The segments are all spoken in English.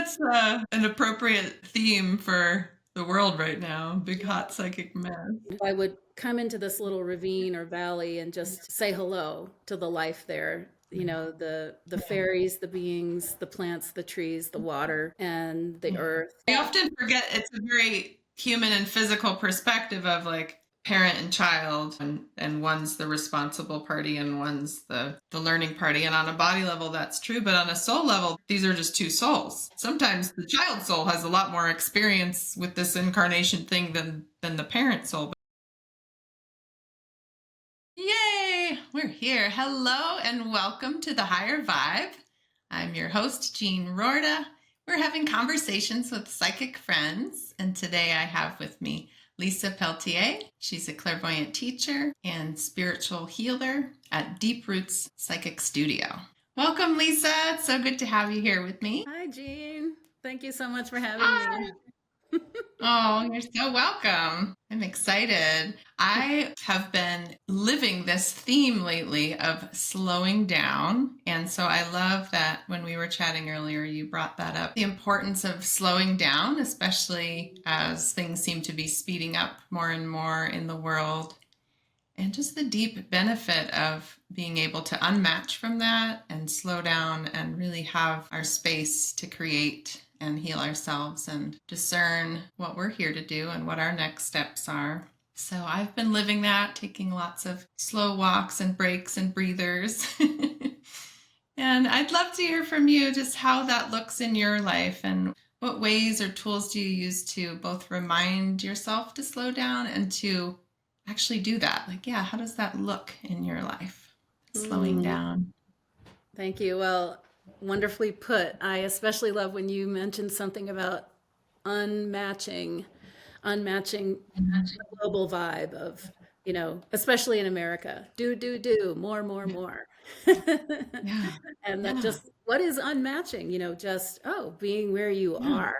that's an appropriate theme for the world right now. Big hot psychic mess. I would come into this little ravine or valley and just say hello to the life there. The fairies, the beings, the plants, the trees, the water, and the earth. We often forget it's a very human and physical perspective of like parent and child, and one's the responsible party and one's the learning party. And on a body level, that's true. But on a soul level, these are just two souls. Sometimes the child soul has a lot more experience with this incarnation thing than the parent soul. Yay! We're here. Hello and welcome to the Higher Vibe. I'm your host, Jean Roorda. We're having conversations with psychic friends, and today I have with me Lisa Pelletier. She's a clairvoyant teacher and spiritual healer at Deep Roots Psychic Studio. Welcome, Lisa. It's so good to have you here with me. Hi, Jean. Thank you so much for having me. Oh, you're so welcome. I'm excited. I have been living this theme lately of slowing down. And so I love that when we were chatting earlier, you brought that up. The importance of slowing down, especially as things seem to be speeding up more and more in the world. And just the deep benefit of being able to unmatch from that and slow down and really have our space to create and heal ourselves and discern what we're here to do and what our next steps are. So I've been living that, taking lots of slow walks and breaks and breathers. And I'd love to hear from you just how that looks in your life and what ways or tools do you use to both remind yourself to slow down and to actually do that. Like, yeah, how does that look in your life? Slowing down. Thank you. Well, wonderfully put. I especially love when you mentioned something about unmatching the global vibe of, especially in America, do, more. Yeah. And that Yeah. just, what is unmatching? Just, being where you Yeah. are.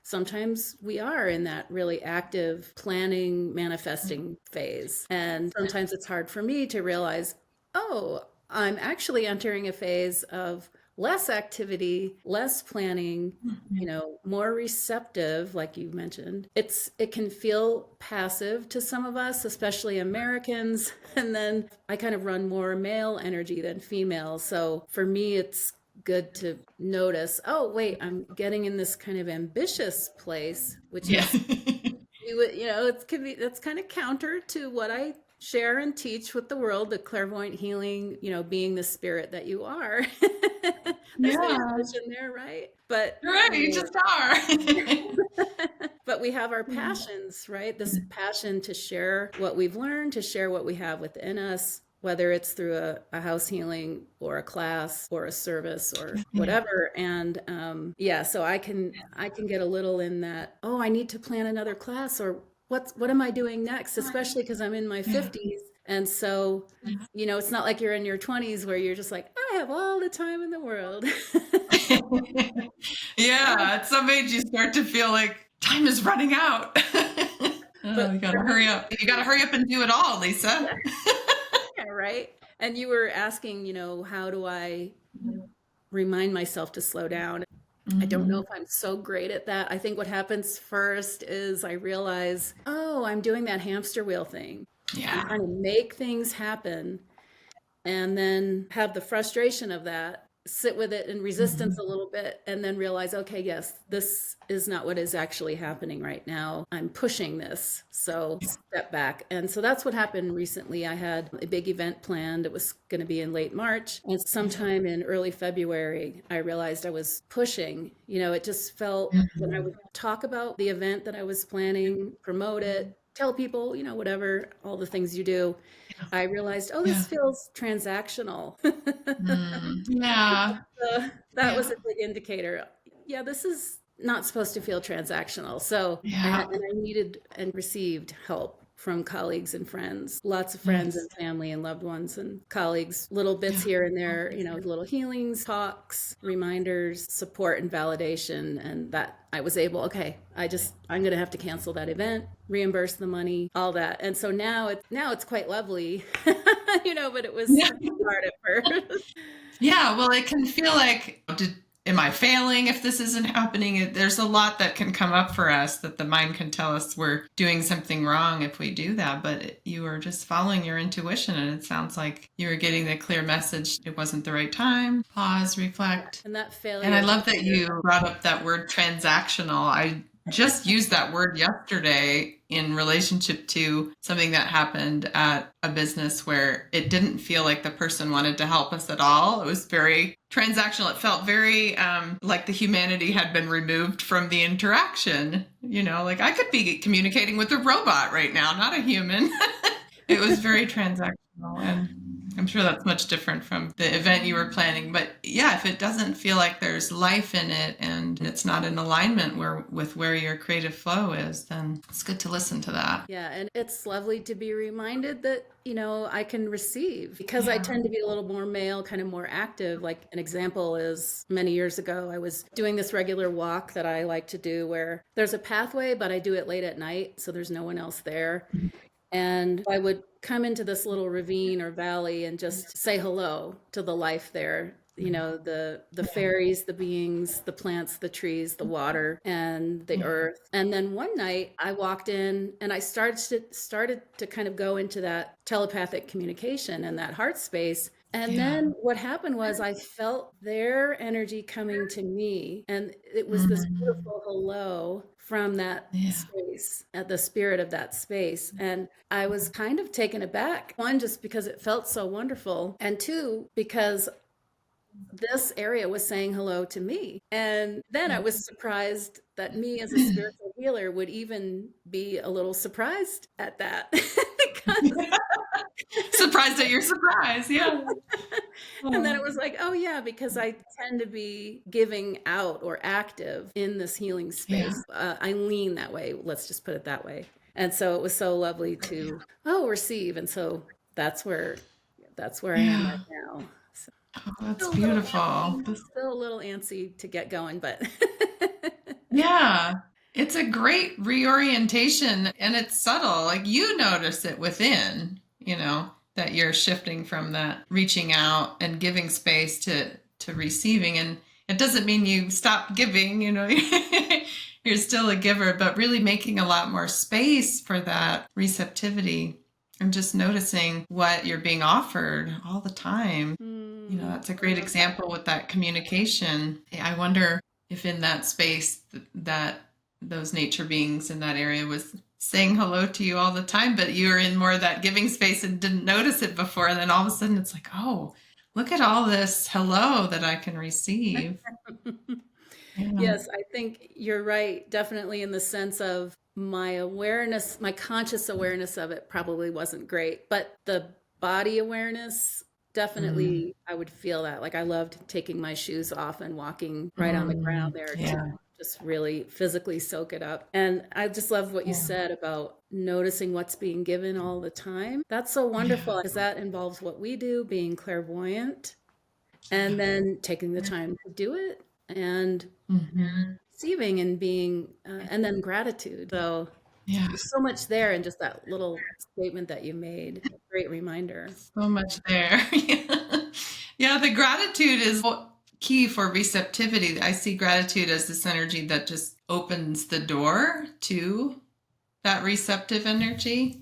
Sometimes we are in that really active planning, manifesting phase. And sometimes it's hard for me to realize, oh, I'm actually entering a phase of less activity, less planning, more receptive, like you mentioned. It can feel passive to some of us, especially Americans. And then I kind of run more male energy than female. So for me, it's good to notice, oh, wait, I'm getting in this kind of ambitious place, which Yeah. is, that's kind of counter to what I share and teach with the world, the clairvoyant healing, being the spirit that you are. There's the Yeah. ambition there, right? But You're right. You just are. but we have our passions, right? This passion to share what we've learned, to share what we have within us, whether it's through a house healing or a class or a service or whatever. And so I can get a little in that, oh, I need to plan another class, or what am I doing next, especially because I'm in my 50s. And so, it's not like you're in your 20s where you're just like, I have all the time in the world. Yeah. At some age, you start to feel like time is running out. Oh, But you gotta hurry up. You gotta hurry up and do it all, Lisa. yeah, right. And you were asking, how do I remind myself to slow down? I don't know if I'm so great at that. I think what happens first is I realize, oh, I'm doing that hamster wheel thing. I'm Yeah. trying to make things happen and then have the frustration of that, sit with it in resistance a little bit, and then realize, okay, yes, this is not what is actually happening right now. I'm pushing this. So step back. And so that's what happened recently. I had a big event planned. It was going to be in late March. And sometime in early February, I realized I was pushing. It just felt when I would talk about the event that I was planning, promote it, tell people, whatever, all the things you do, I realized, oh, Yeah. this feels transactional. Yeah. So that Yeah. was a big indicator. Yeah, this is not supposed to feel transactional. So Yeah. I needed and received help from colleagues and friends, lots of friends Nice. and family and loved ones and colleagues, little bits Yeah. here and there, little healings, talks, reminders, support and validation. And that I was able, okay, I'm going to have to cancel that event, reimburse the money, all that. And so now it's quite lovely, but it was Yeah. hard at first. Yeah. Well, it can feel like, am I failing if this isn't happening? There's a lot that can come up for us that the mind can tell us we're doing something wrong if we do that. But you were just following your intuition, and it sounds like you were getting the clear message. It wasn't the right time. Pause, reflect. And that And I failure. love that you brought up that word transactional. I just used that word yesterday in relationship to something that happened at a business where it didn't feel like the person wanted to help us at all. It was very transactional. It felt very like the humanity had been removed from the interaction. Like I could be communicating with a robot right now, not a human. It was very transactional, and I'm sure that's much different from the event you were planning. But yeah, if it doesn't feel like there's life in it and it's not in alignment with where your creative flow is, then it's good to listen to that. Yeah, and it's lovely to be reminded that, I can receive because I Yeah. tend to be a little more male, kind of more active. Like an example is many years ago, I was doing this regular walk that I like to do where there's a pathway, but I do it late at night, so there's no one else there. And I would come into this little ravine or valley and just say hello to the life there. The fairies, the beings, the plants, the trees, the water, and the earth. And then one night I walked in and I started to kind of go into that telepathic communication and that heart space. And Yeah. then what happened was I felt their energy coming to me. And it was this Mm. beautiful hello from that Yeah. space, at the spirit of that space. And I was kind of taken aback. One, just because it felt so wonderful. And two, because this area was saying hello to me. And then I was surprised that me as a spiritual healer would even be a little surprised at that. Because Surprised at your surprise. Yeah. and then it Oh, was like, oh yeah, because I tend to be giving out or active in this healing yeah. space. I lean that way. Let's just put it that way. And so it was so lovely to receive. And so that's where I am Yeah. right now. So Oh, that's still a little beautiful. antsy, still a little antsy to get going, but Yeah. It's a great reorientation, and it's subtle. Like you notice it within, that you're shifting from that reaching out and giving space to receiving. And it doesn't mean you stop giving, you're still a giver, but really making a lot more space for that receptivity and just noticing what you're being offered all the time. That's a I great love that. example with that communication. I wonder if in that space that those nature beings in that area was saying hello to you all the time, but you were in more of that giving space and didn't notice it before. And then all of a sudden it's like, oh, look at all this hello that I can receive. Yeah. Yes, I think you're right. Definitely in the sense of my awareness, my conscious awareness of it probably wasn't great, but the body awareness, Mm. definitely I would feel that. Like I loved taking my shoes off and walking right on the ground Mm. there to Yeah. just really physically soak it up. And I just love what you Yeah. said about noticing what's being given all the time. That's so wonderful Yeah. because that involves what we do, being clairvoyant, and then taking the time to do it and Hmm. receiving and being and then gratitude. So Yeah. there's so much there in just that little statement that you made. Great reminder. So much there. Yeah, the gratitude is key for receptivity. I see gratitude as this energy that just opens the door to that receptive energy.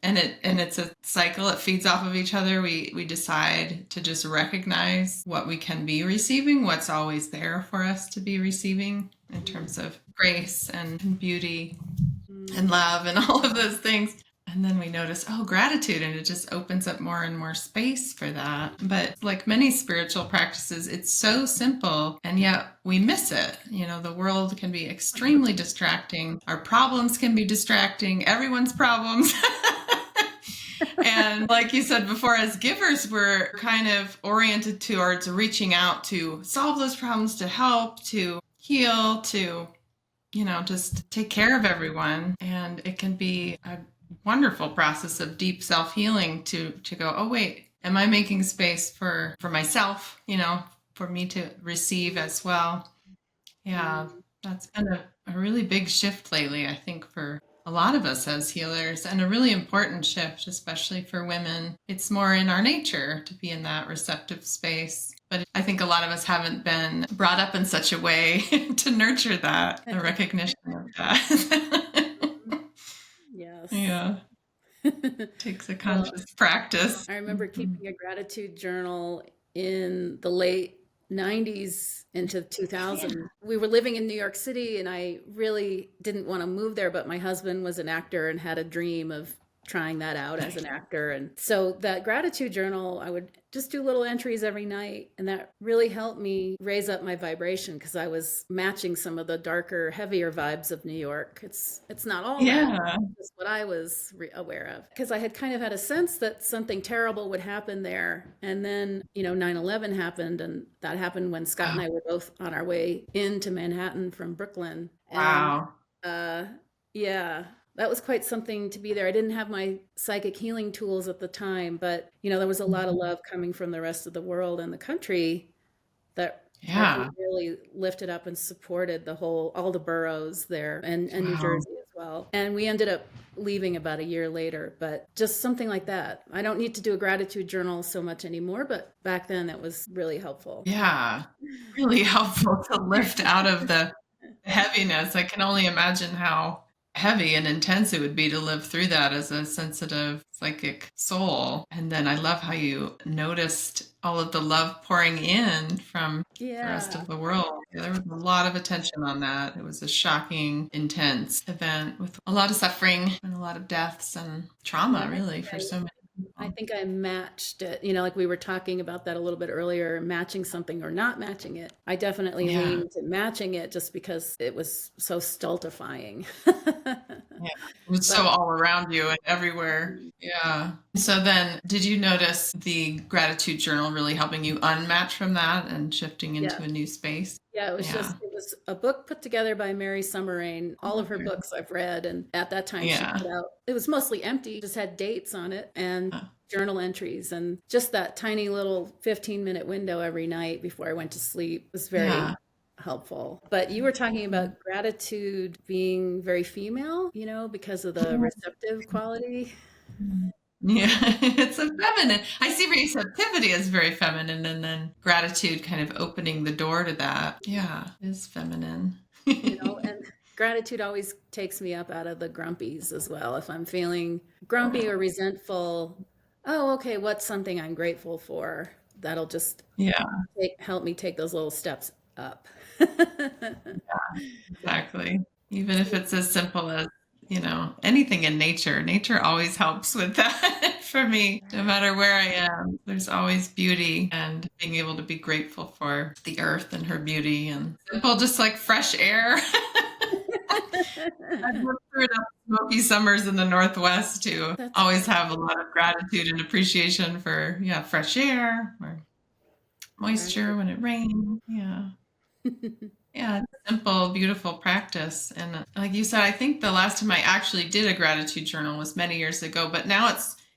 And it's a cycle. It feeds off of each other. We decide to just recognize what we can be receiving, what's always there for us to be receiving in terms of grace and beauty and Mm. love and all of those things. And then we notice, oh, gratitude, and it just opens up more and more space for that. But like many spiritual practices, it's so simple, and yet we miss it. The world can be extremely distracting. Our problems can be distracting, everyone's problems. And like you said before, as givers, we're kind of oriented towards reaching out to solve those problems, to help, to heal, to just take care of everyone. And it can be a wonderful process of deep self-healing to go, oh wait, am I making space for myself, for me to receive as well? Yeah, Mm. that's been a really big shift lately, I think, for a lot of us as healers, and a really important shift, especially for women. It's more in our nature to be in that receptive space. But I think a lot of us haven't been brought up in such a way to nurture that, the recognition of that. Yes. Yeah, takes a Well, conscious practice. I remember Mhm. keeping a gratitude journal in the late 90s into Yeah. 2000. We were living in New York City and I really didn't want to move there, but my husband was an actor and had a dream of trying that out as an actor. And so that gratitude journal, I would just do little entries every night. And that really helped me raise up my vibration because I was matching some of the darker, heavier vibes of New York. It's not all that. Yeah. Is what I was aware of because I had kind of had a sense that something terrible would happen there. And then, 9/11 happened, and that happened when Scott and Oh, I were both on our way into Manhattan from Brooklyn. And wow. uh, yeah, that was quite something to be there. I didn't have my psychic healing tools at the time, but, there was a lot of Mhm. love coming from the rest of the world and the country that I think Yeah. really lifted up and supported all the boroughs there and New Wow. Jersey as well. And we ended up leaving about a year later, but just something like that. I don't need to do a gratitude journal so much anymore, but back then that was really helpful. Yeah. Really helpful to lift out of the heaviness. I can only imagine how heavy and intense it would be to live through that as a sensitive psychic soul. And then I love how you noticed all of the love pouring in from the rest Yeah. of the world. There was a lot of attention on that. It was a shocking, intense event with a lot of suffering and a lot of deaths and Yeah. trauma, And really, for so many I people. think I matched it, like we were talking about that a little bit earlier, matching something or not matching it. I definitely Yeah. leaned to matching it just because it was so stultifying. Yeah. It was so But all around you and everywhere. Yeah. So then, did you notice the gratitude journal really helping you unmatch from that and shifting yeah, into a new space? yeah, Yeah. it was a book put together by Mary Summerain. All Oh, of her good. books I've read, and at that time she Yeah. put out, it was mostly empty, just had dates on it and Uh, journal entries, and just that tiny little 15-minute window every night before I went to sleep was very Yeah. helpful. But you were talking about gratitude being very female, because of the receptive quality. Yeah. It's a feminine. I see receptivity as very feminine, and then gratitude kind of opening the door to that. Yeah, is feminine. And gratitude always takes me up out of the grumpies as well. If I'm feeling grumpy or resentful, oh, okay, what's something I'm grateful for? That'll just Yeah, help me take those little steps up. exactly. Even if it's as simple as, anything in nature. Nature always helps with that for me. No matter where I am, there's always beauty and being able to be grateful for the earth and her beauty and simple, just like fresh air. I've lived through enough smoky summers in the Northwest to That's always have a lot of gratitude and appreciation for, yeah, fresh air or moisture right. when it rains. Yeah. Yeah, it's a simple, beautiful practice. And like you said, I think the last time I actually did a gratitude journal was many years ago, but now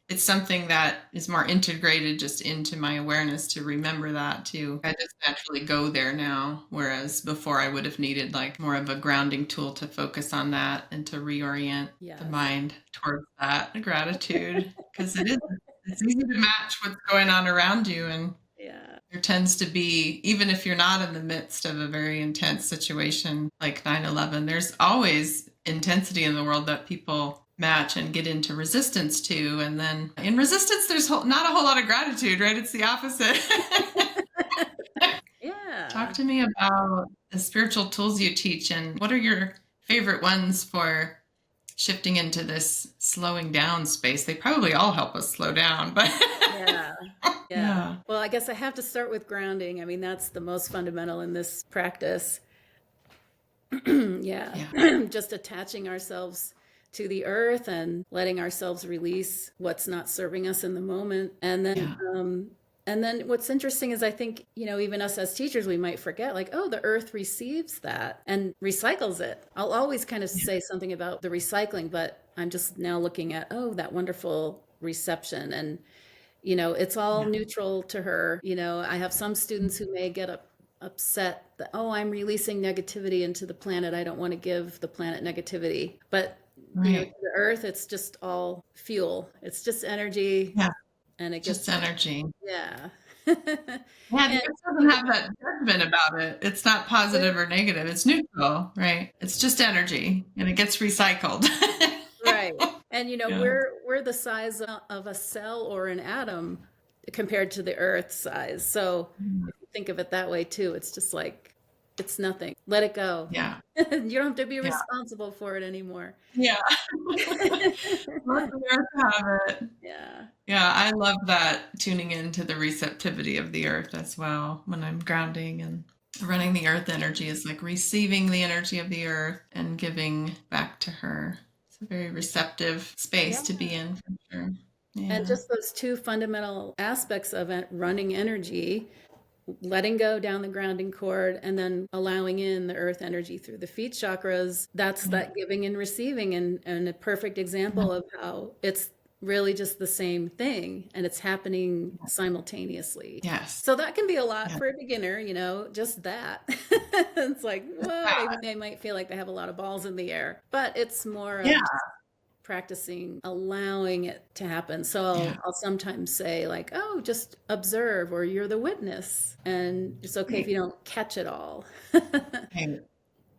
it's something that is more integrated just into my awareness to remember that too. I just naturally go there now, whereas before I would have needed like more of a grounding tool to focus on that and to reorient the Yes. mind towards that gratitude because it's easy to match what's going on around you and Yeah. there tends to be, even if you're not in the midst of a very intense situation like 9/11, there's always intensity in the world that people match and get into resistance to. And then in resistance, there's not a whole lot of gratitude, right? It's the opposite. Talk Yeah. to me about the spiritual tools you teach and what are your favorite ones for shifting into this slowing down space? They probably all help us slow down, but Yeah. Yeah. yeah. Well, I guess I have to start with grounding. I mean, that's the most fundamental in this practice. Yeah. Yeah. Just attaching ourselves to the earth and letting ourselves release what's not serving us in the moment. Yeah. And then what's interesting is I think, even us as teachers, we might forget like, oh, the earth receives that and recycles it. I'll always kind of Yeah. say something about the recycling, but I'm just now looking at, oh, that wonderful reception. And it's all Yeah. neutral to her. I have some students who may get upset that, oh, I'm releasing negativity into the planet. I don't want to give the planet negativity. But, to Right. the earth, it's just all fuel. It's just energy Yeah. and it Just gets, energy. yeah. Yeah, the And earth doesn't have that judgment about it. It's not positive or negative. It's neutral, right? It's just energy and it gets recycled. right. And Yeah. we're the size of a cell or an atom compared to the earth size. So if you think of it that way too, it's just like it's nothing. Let it go. Yeah. You don't have to be Yeah. responsible for it anymore. Yeah. Let the earth have it. Yeah. Yeah, I love that tuning into the receptivity of the earth as well when I'm grounding and running the earth energy is like receiving the energy of the earth and giving back to her. It's a very receptive space Yeah. to be in for sure. And Yeah. just those two fundamental aspects of it, running energy, letting go down the grounding cord, and then allowing in the earth energy through the feet chakras, that's Yeah. that giving and receiving, and a perfect example of how it's really just the same thing and it's happening simultaneously. Yes. So that can be a lot Yeah. for a beginner, just that. It's like, whoa, they might feel like they have a lot of balls in the air, but it's more Yeah. of practicing allowing it to happen. So Yeah. I'll sometimes say, like, oh, just observe, or you're the witness, and it's okay if Right. you don't catch it all. Right.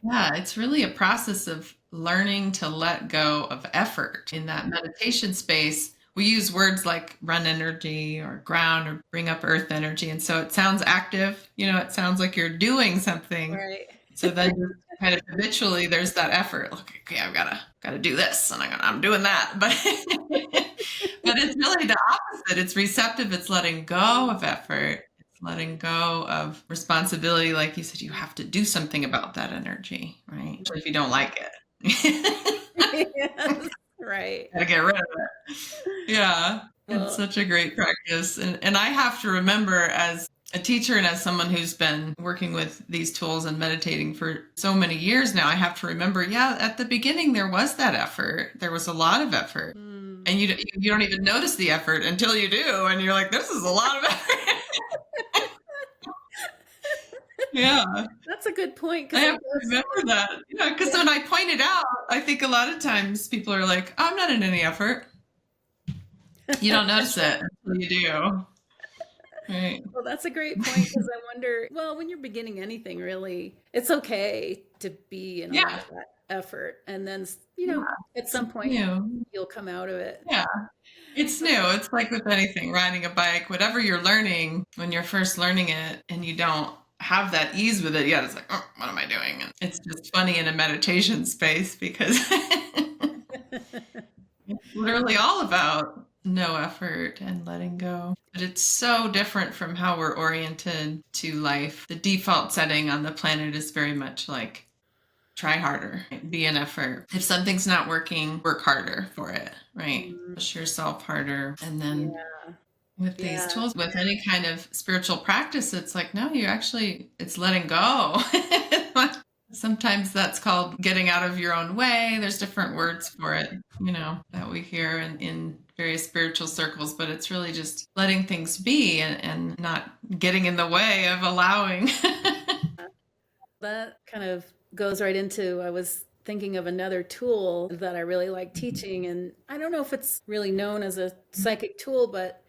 Yeah, it's really a process of learning to let go of effort. In that meditation space, we use words like run energy or ground or bring up earth energy. And so it sounds active, it sounds like you're doing something. Right. So then just kind of habitually there's that effort. Like, okay, I've gotta do this and I'm doing that. But but it's really the opposite. It's receptive, it's letting go of effort. It's letting go of responsibility. Like you said, you have to do something about that energy, right? Especially if you don't like it. Yes, right. Gotta get rid of it. Yeah. It's Well, such a great practice. And I have to remember as a teacher and as someone who's been working with these tools and meditating for so many years now, I have to remember, yeah, at the beginning there was that effort. There was a lot of effort. hmm, And you don't even notice the effort until you do. And you're like, this is a lot of effort. Yeah. that's a good point I because have to remember that. Yeah. Because when I point it out, I think a lot of times people are like, oh, I'm not in any effort. You don't notice it until you do. Right. well, that's a great point because I wonder, well, when you're beginning anything, really, it's okay to be in a lot Yeah. of that effort, and then Yeah. at It's some point new. you'll come out of it. Yeah. It's new. It's like with anything, riding a bike, whatever you're learning, when you're first learning it and you don't have that ease with it yet, it's like, oh, what am I doing? And it's just funny in a meditation space because it's literally all about no effort and letting go. But it's so different from how we're oriented to life. The default setting on the planet is very much like try harder, be an effort. If something's not working, work harder for it, right? Mm, Push yourself harder. And then yeah, with these yeah. tools, with any kind of spiritual practice, it's like, no, it's letting go. Sometimes that's called getting out of your own way. There's different words for it, that we hear in various spiritual circles, but it's really just letting things be and not getting in the way of allowing. That kind of goes right into, I was thinking of another tool that I really like teaching, and I don't know if it's really known as a psychic tool, but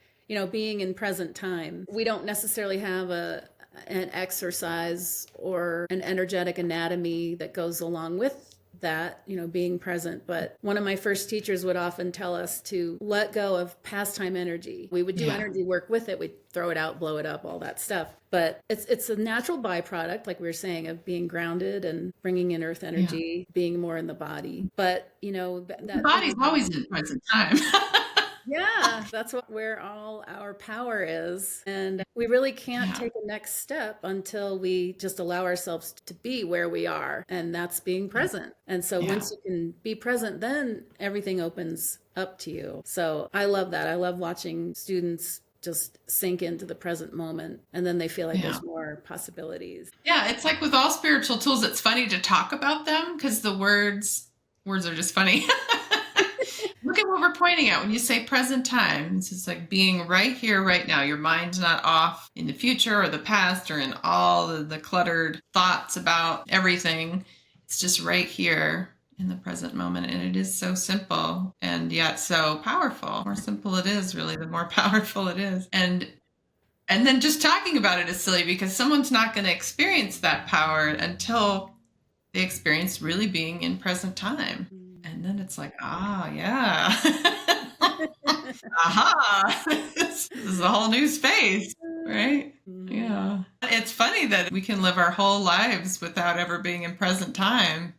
being in present time. We don't necessarily have an exercise or an energetic anatomy that goes along with that, being present. But one of my first teachers would often tell us to let go of pastime energy. We would do Yeah. energy work with it. We'd throw it out, blow it up, all that stuff. But it's a natural byproduct, like we were saying, of being grounded and bringing in earth Yeah. energy, being more in the body. But The that body's always in present time. yeah, that's where all our power is. And we really can't Yeah. take a next step until we just allow ourselves to be where we are. And that's being present. And so Yeah. once you can be present, then everything opens up to you. So I love that. I love watching students just sink into the present moment. And then they feel like Yeah. there's more possibilities. Yeah. It's like with all spiritual tools, it's funny to talk about them because the words are just funny. Look at what we're pointing at when you say present time. It's just like being right here, right now. Your mind's not off in the future or the past or in all the cluttered thoughts about everything. It's just right here in the present moment. And it is so simple and yet so powerful. The more simple it is, really, the more powerful it is. And And then just talking about it is silly because someone's not going to experience that power until they experience really being in present time. And then it's like, ah, yeah. Aha. This is a whole new space, right? Mhm. Yeah. It's funny that we can live our whole lives without ever being in present time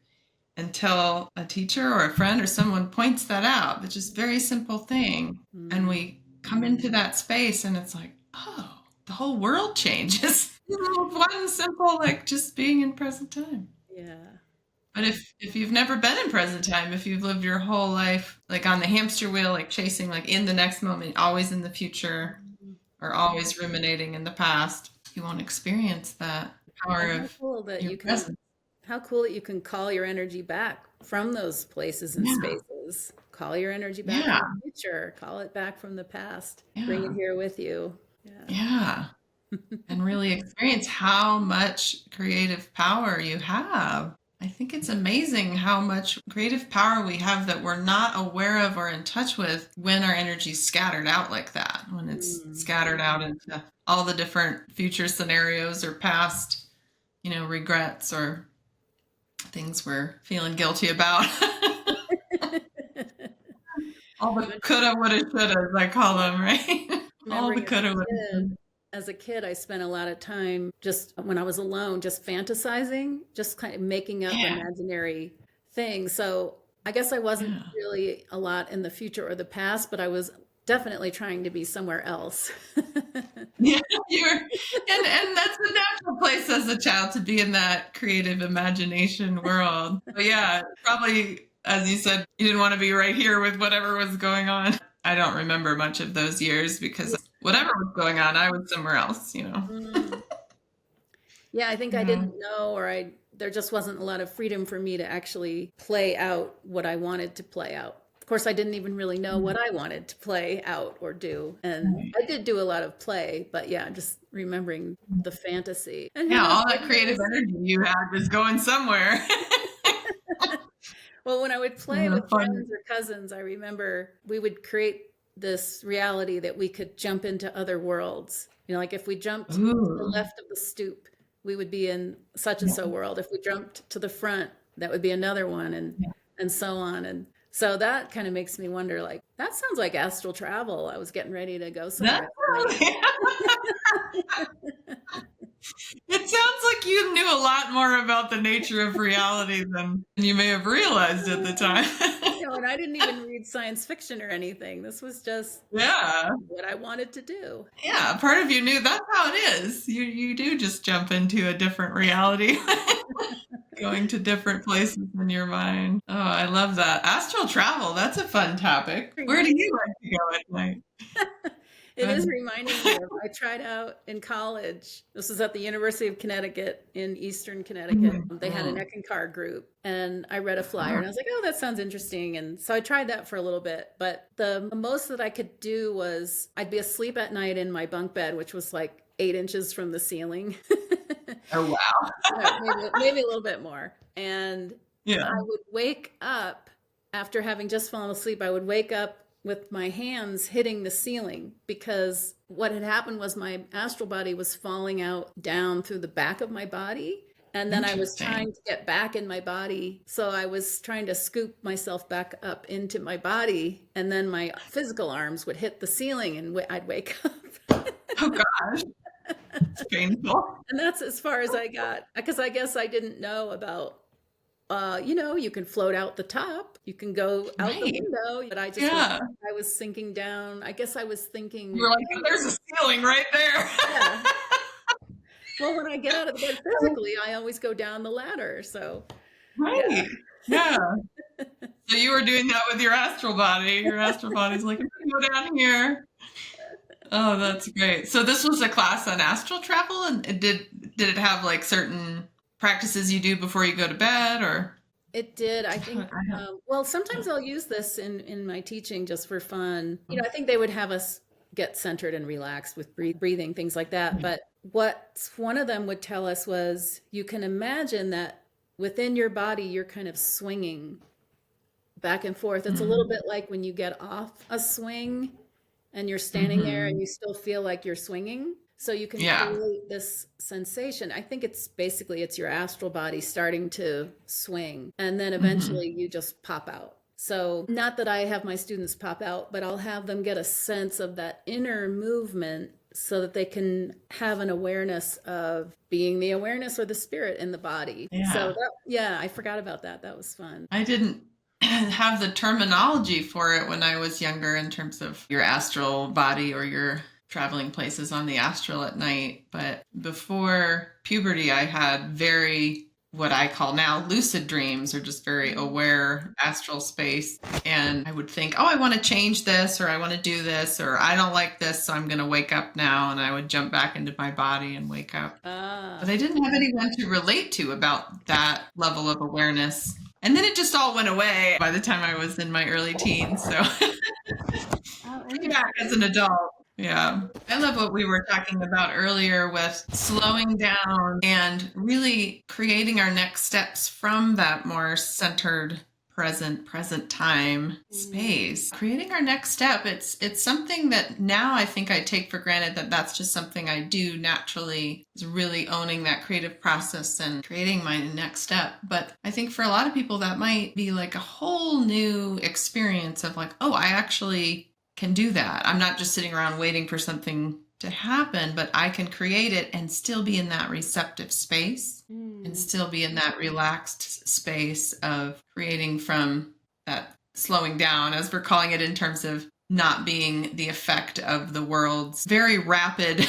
until a teacher or a friend or someone points that out, which is a very simple thing. And Mhm. we come into that space and it's like, oh, the whole world changes. One simple, like just being in present time. Yeah. But if you've never been in present time, if you've lived your whole life like on the hamster wheel, like chasing like in the next moment, always in the future, Mhm. or always ruminating in the past, you won't experience that power And of your presence. how cool that you can call your energy back from those places and Yeah. spaces. Call your energy back Yeah. from the future, call it back from the past. Bring it Yeah. here with you. Yeah. Yeah. And really experience how much creative power you have. I think it's amazing how much creative power we have that we're not aware of or in touch with when our energy's scattered out like that, when it's Mm. scattered out into all the different future scenarios or past, regrets or things we're feeling guilty about. All the coulda, woulda, shoulda, as I call them, right? All the Remembering coulda, woulda, shoulda. as a kid, I spent a lot of time just when I was alone, just fantasizing, just kind of making up Yeah. imaginary things. So I guess I wasn't Yeah. really a lot in the future or the past, but I was definitely trying to be somewhere else. Yeah, and that's a natural place as a child to be in that creative imagination world. But yeah, probably as you said, you didn't want to be right here with whatever was going on. I don't remember much of those years because whatever was going on, I was somewhere else. Mm. Yeah, I think I Yeah. didn't know, or there just wasn't a lot of freedom for me to actually play out what I wanted to play out. Of course, I didn't even really know what I wanted to play out or do. And Right. I did do a lot of play, but yeah, just remembering the fantasy. And who Yeah, knows, all that maybe it creative was, energy you had was going somewhere. well, when I would play Yeah, with fun. friends or cousins, I remember we would create this reality that we could jump into other worlds. Like if we jumped to the Ooh. left of the stoop, we would be in such and Yeah, so world. If we jumped to the front, that would be another one, yeah. and so on. And so that kind of makes me wonder, like, that sounds like astral travel. I was getting ready to go somewhere That's that night. It sounds like you knew a lot more about the nature of reality than you may have realized at the time. And I didn't even read science fiction or anything. This was just Yeah. what I wanted to do. Yeah, part of you knew that's how it is. You do just jump into a different reality, going to different places in your mind. Oh, I love that. Astral travel, that's a fun topic. Where do Reminding you like to go at night? It is reminding me of, I tried out in college. This was at the University of Connecticut in Eastern Connecticut. Mhm. They had an Eckankar group, and I read a flyer Ah, and I was like, oh, that sounds interesting. And so I tried that for a little bit. But the most that I could do was I'd be asleep at night in my bunk bed, which was like 8 inches from the ceiling. oh, wow. No, maybe a little bit more. And Yeah. I would wake up after having just fallen asleep. I would wake up with my hands hitting the ceiling because what had happened was my astral body was falling out down through the back of my body. And then I was Interesting. trying to get back in my body. So I was trying to scoop myself back up into my body. And then my physical arms would hit the ceiling and I'd wake up. Oh gosh, it's painful. And that's as far as I got because I guess I didn't know about you can float out the top, you can go out the Right. window, but Yeah. I was sinking down. I guess I was You thinking, were like, there's a ceiling right there. yeah. Well, when I get out of the bed physically, I always go down the ladder. So, yeah. Right. Yeah. So you were doing that with your astral body. Your astral body's like, I'm gonna go down here. Oh, that's great. So this was a class on astral travel, and did it have like certain practices you do before you go to bed, or? It did. I I think, have, well, sometimes I'll use this in my teaching just for fun. I think they would have us get centered and relaxed with breathing, things like that. But what one of them would tell us was you can imagine that within your body, you're kind of swinging back and forth. It's a little bit like when you get off a swing and you're standing there and mm-hmm. you still feel like you're swinging. So you can Yeah. create this sensation. I think it's basically it's your astral body starting to swing, and then Hmm. eventually you just pop out. So not that I have my students pop out, but I'll have them get a sense of that inner movement so that they can have an awareness of being the awareness or the spirit in the body. So Yeah. that, yeah, I forgot about that. That was fun. I didn't have the terminology for it when I was younger in terms of your astral body or your traveling places on the astral at night. But before puberty, I had very, what I call now lucid dreams, or just very aware astral space. And I would think, oh, I want to change this, or I want to do this, or I don't like this, so I'm going to wake up now. And I would jump back into my body and wake up. But Ah, I didn't have anyone to relate to about that level of awareness. And then it just all went away by the time I was in my early teens. So oh, came back as interesting. an adult. Yeah. I love what we were talking about earlier with slowing down and really creating our next steps from that more centered present time Mm. space. Creating our next step, it's something that now I think I take for granted that that's just something I do naturally, is really owning that creative process and creating my next step. But I think for a lot of people that might be like a whole new experience of like, oh, I actually can do that. I'm not just sitting around waiting for something to happen, but I can create it and still be in that receptive space and Mm. still be in that relaxed space of creating from that slowing down, as we're calling it, in terms of not being the effect of the world's very rapid,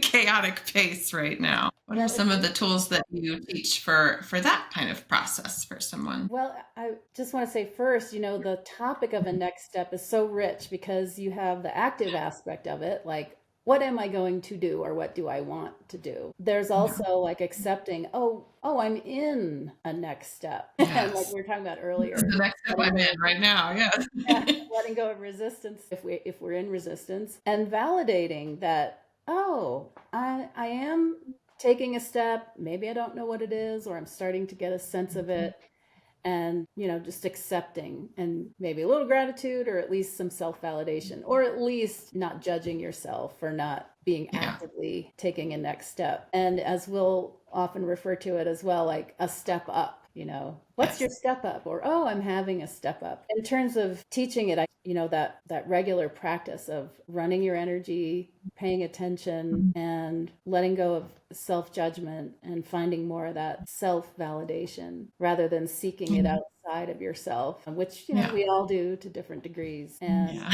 chaotic pace right now. What are Well, some of the tools that you teach for that kind of process for someone? well, I just want to say first, the topic of a next step is so rich because you have the active aspect of it, like what am I going to do or what do I want to do? There's Yeah. also like accepting, oh, I'm in a next step. And like Yes. we were talking about This is earlier, the next step letting I'm go in right now. Yes. yeah, letting go of resistance if we're in resistance and validating that, oh, I am taking a step, maybe I don't know what it is or I'm starting to get a sense of it, and just accepting and maybe a little gratitude or at least some self-validation or at least not judging yourself for not being Yeah. actively taking a next step, and as we'll often refer to it as well, like a step up. What's Yes. your step up, or oh, I'm having a step up. In terms of teaching it, that regular practice of running your energy, paying attention, and letting go of self-judgment and finding more of that self-validation rather than seeking it Mhm. outside of yourself, which Yeah. we all do to different degrees. And Yeah.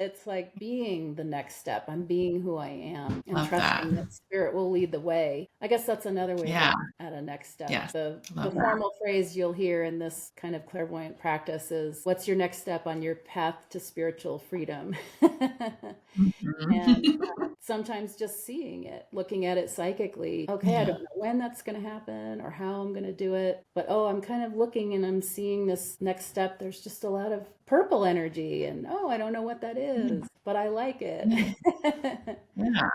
it's like being the next step. I'm being who I am and Love that. trusting that spirit will lead the way. I guess that's another way of Yeah. looking at a next step. Yes. The Love that. formal phrase you'll hear in this kind of clairvoyant practice is, what's your next step on your path to spiritual freedom? And Mhm. sometimes just seeing it, looking at it psychically. Okay, I Yeah. don't know when that's going to happen or how I'm going to do it, but oh, I'm kind of looking and I'm seeing this next step. There's just a lot of purple energy, and oh, I don't know what that is, but I like it. Yeah. Yeah.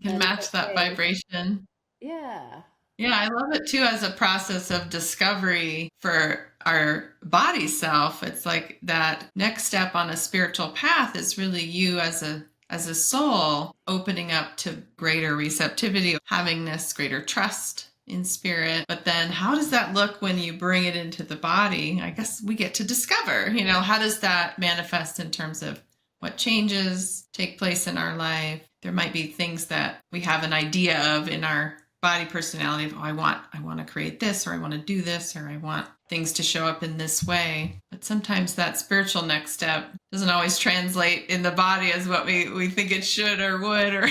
Can And it's match that okay. vibration. Yeah. Yeah, I love it too as a process of discovery for our body self. It's like that next step on a spiritual path is really you as a soul opening up to greater receptivity, having this greater trust in spirit. But then how does that look when you bring it into the body? I guess we get to discover, how does that manifest in terms of what changes take place in our life? There might be things that we have an idea of in our body personality of, oh, I want to create this, or I want to do this, or I want things to show up in this way. But sometimes that spiritual next step doesn't always translate in the body as what we think it should or would, or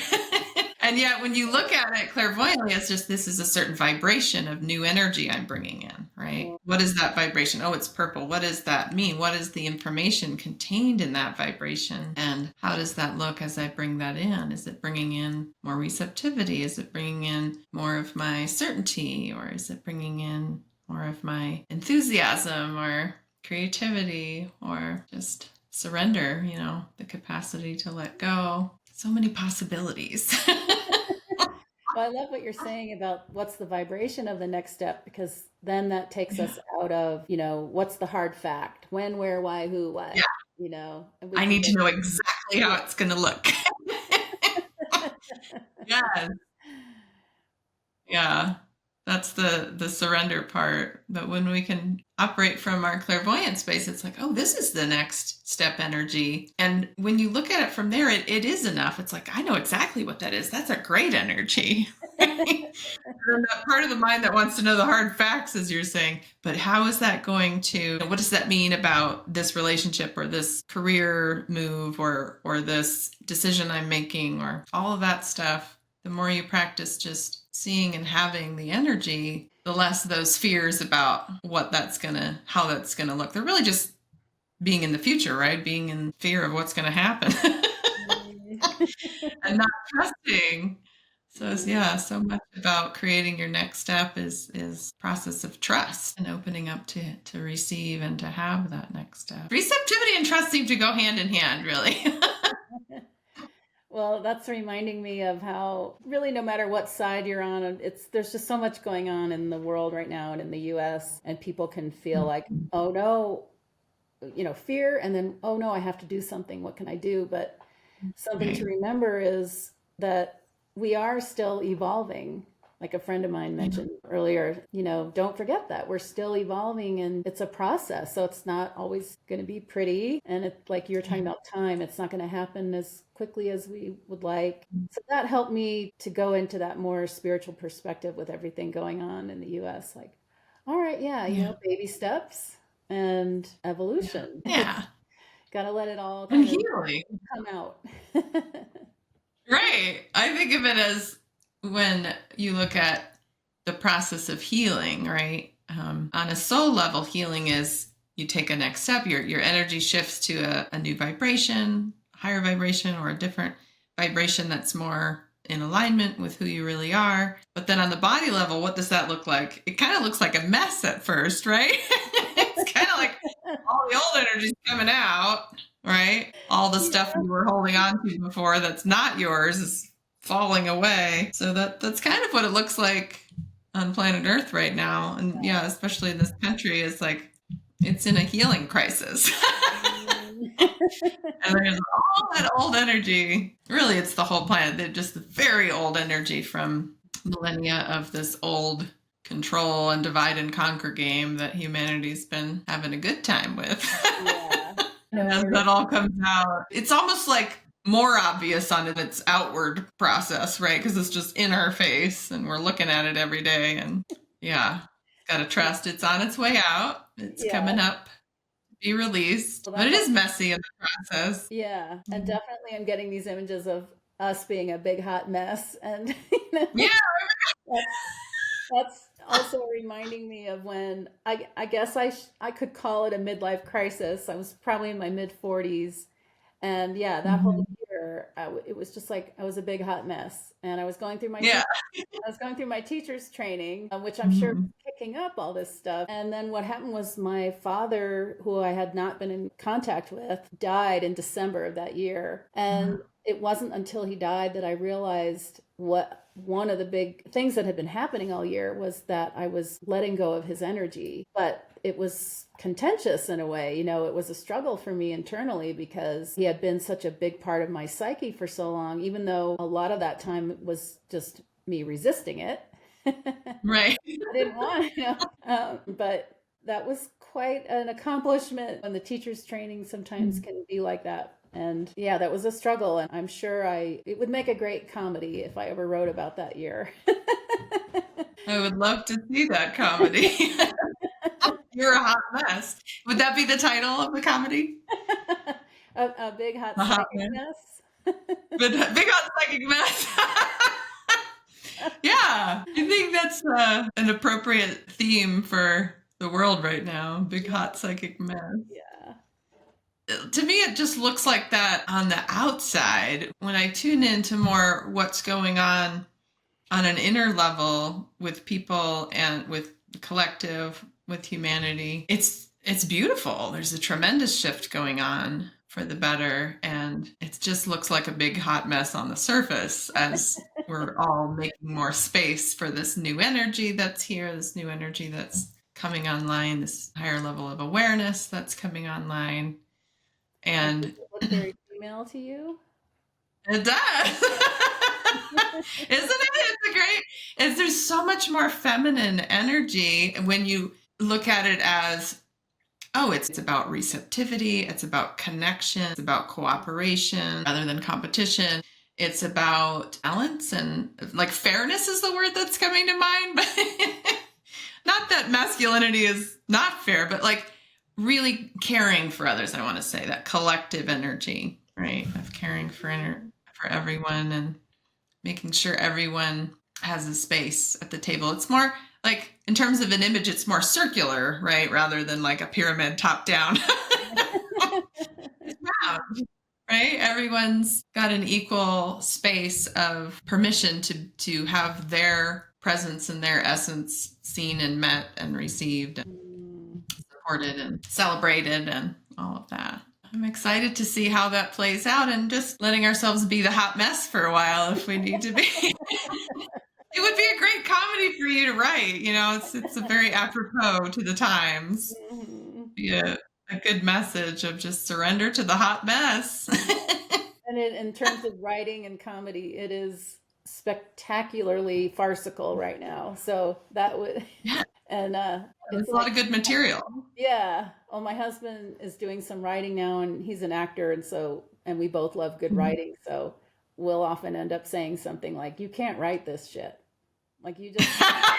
and yet when you look at it clairvoyantly, it's just, this is a certain vibration of new energy I'm bringing in, right? What is that vibration? Oh, it's purple. What does that mean? What is the information contained in that vibration? And how does that look as I bring that in? Is it bringing in more receptivity? Is it bringing in more of my certainty? Or is it bringing in more of my enthusiasm or creativity or just surrender, the capacity to let go? So many possibilities. Well, I love what you're saying about what's the vibration of the next step, because then that takes Yeah. us out of, what's the hard fact? When, where, why, who, Yeah. what, and we I can need to get, know exactly how yeah. it's going to look. Yes. Yeah. That's the surrender part. But when we can operate from our clairvoyant space, it's like, oh, this is the next step energy. And when you look at it from there, it is enough. It's like, I know exactly what that is. That's a great energy. And that part of the mind that wants to know the hard facts, as you're saying, but how is that going to, what does that mean about this relationship or this career move or this decision I'm making or all of that stuff? The more you practice just seeing and having the energy, the less those fears about how that's gonna look. They're really just being in the future, right? Being in fear of what's gonna happen and not trusting. So yeah, so much about creating your next step is process of trust and opening up to receive and to have that next step. Receptivity and trust seem to go hand in hand, really. Well, that's reminding me of how really no matter what side you're on, there's just so much going on in the world right now and in the US, and people can feel like, oh no, fear, and then, oh no, I have to do something. What can I do? But something to Right. remember is that we are still evolving. Like a friend of mine Yeah. mentioned earlier, don't forget that we're still evolving and it's a process. So it's not always going to be pretty. And it's like you're talking about time, it's not going to happen as quickly as we would like. So that helped me to go into that more spiritual perspective with everything going on in the US. Like, all right, yeah, Yeah. baby steps and Yeah. evolution. Yeah. Got to let it all And kind of healing. come out. Right. I think of it as when you look at the process of healing, right? On a soul level, healing is you take a next step, your energy shifts to a new vibration, higher vibration, or a different vibration that's more in alignment with who you really are. But then on the body level, what does that look like? It kind of looks like a mess at first, right? It's kind of like all the old energy's coming out, right? All the stuff Yeah. you were holding on to before that's not yours is falling away. So that's kind of what it looks like on planet Earth right now. And yeah, especially in this country, is like it's in a healing crisis. And there's all that old energy. Really, it's the whole planet. They're just the very old energy from millennia of this old control and divide and conquer game that humanity's been having a good time with. Yeah. No, And as we're that all comes out, it's almost like more obvious on its outward process, right? Because it's just in our face and we're looking at it every day. And yeah, got to trust it's on its way out. It's yeah. coming up to be released, Well, but it that's is messy in the process. yeah, and definitely I'm getting these images of us being a big hot mess, and Yeah. that's that's also reminding me of when I guess I could call it a midlife crisis. I was probably in my mid 40s. And yeah, that whole Mhm. year, it was just like I was a big hot mess, and Yeah. I was going through my teacher's training, which I'm sure was Mhm. picking up all this stuff. And then what happened was my father, who I had not been in contact with, died in December of that year. And it wasn't until he died that I realized what one of the big things that had been happening all year was that I was letting go of his energy. But it was contentious in a way. It was a struggle for me internally because he had been such a big part of my psyche for so long, even though a lot of that time was just me resisting it. Right. I didn't want, but that was quite an accomplishment. And the teacher's training sometimes can be like that. And yeah, that was a struggle. And I'm sure it would make a great comedy if I ever wrote about that year. I would love to see that comedy. You're a hot mess. Would that be the title of the comedy? A big hot A hot psychic mess. mess. Big hot psychic mess. Yeah, I think that's an appropriate theme for the world right now. Big Yeah, hot psychic mess. yeah. To me, it just looks like that on the outside. When I tune into more what's going on an inner level with people and with the collective, with humanity, it's beautiful. There's a tremendous shift going on for the better, and it just looks like a big hot mess on the surface as we're all making more space for this new energy that's here, this new energy that's coming online, this higher level of awareness that's coming online. And does And it look very female to you? it does. Isn't it? It's a great, there's so much more feminine energy when you look at it as, oh, it's about receptivity, it's about connection, it's about cooperation rather than competition. It's about balance and like fairness is the word that's coming to mind, but not that masculinity is not fair, but like really caring for others. I want to say that collective energy, right? Of caring for everyone and making sure everyone has a space at the table. It's more like, in terms of an image, it's more circular, right? Rather than like a pyramid top down. Yeah, right? Everyone's got an equal space of permission to have their presence and their essence seen and met and received and supported and celebrated and all of that. I'm excited to see how that plays out and just letting ourselves be the hot mess for a while if we need to be. It would be a great comedy for you to write. It's a very apropos to the times. Mhm. Be a good message of just surrender to the hot mess. And in terms of writing and comedy, it is spectacularly farcical right now. So that would, Yeah, and there's it's a lot like, of good material. yeah. Well, my husband is doing some writing now, and he's an actor, and we both love good writing. So we'll often end up saying something like, "You can't write this shit. Like you just can't."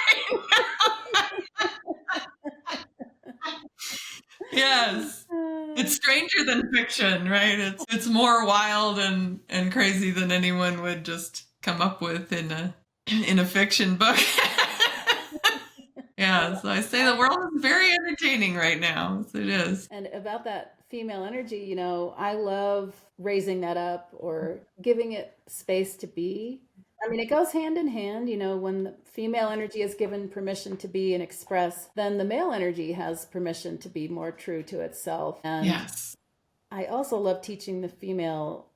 Yes. It's Uh, stranger than fiction, right? It's more wild and crazy than anyone would just come up with in a fiction book. Yeah, so I say the world is very entertaining right now. Yes, it is. And about that female energy, I love raising that up or giving it space to be. I mean, it goes hand in hand, when the female energy is given permission to be and express, then the male energy has permission to be more true to itself. And Yes. I also love teaching the female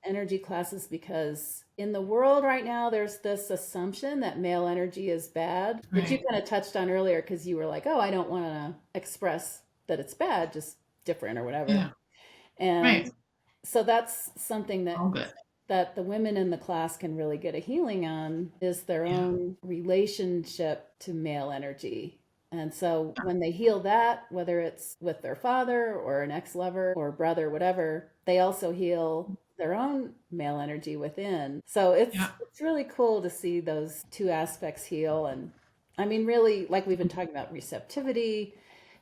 energy classes because in the world right now, there's this assumption that male energy is bad, which you Right. kind of touched on earlier because you were like, oh, I don't want to express that it's bad, just different or whatever. Yeah. And Right. so that's something All good. that the women in the class can really get a healing on is their Yeah. own relationship to male energy. And so when they heal that, whether it's with their father or an ex-lover or brother, whatever, they also heal their own male energy within. So Yeah. it's really cool to see those two aspects heal. And I mean, really, like we've been talking about receptivity,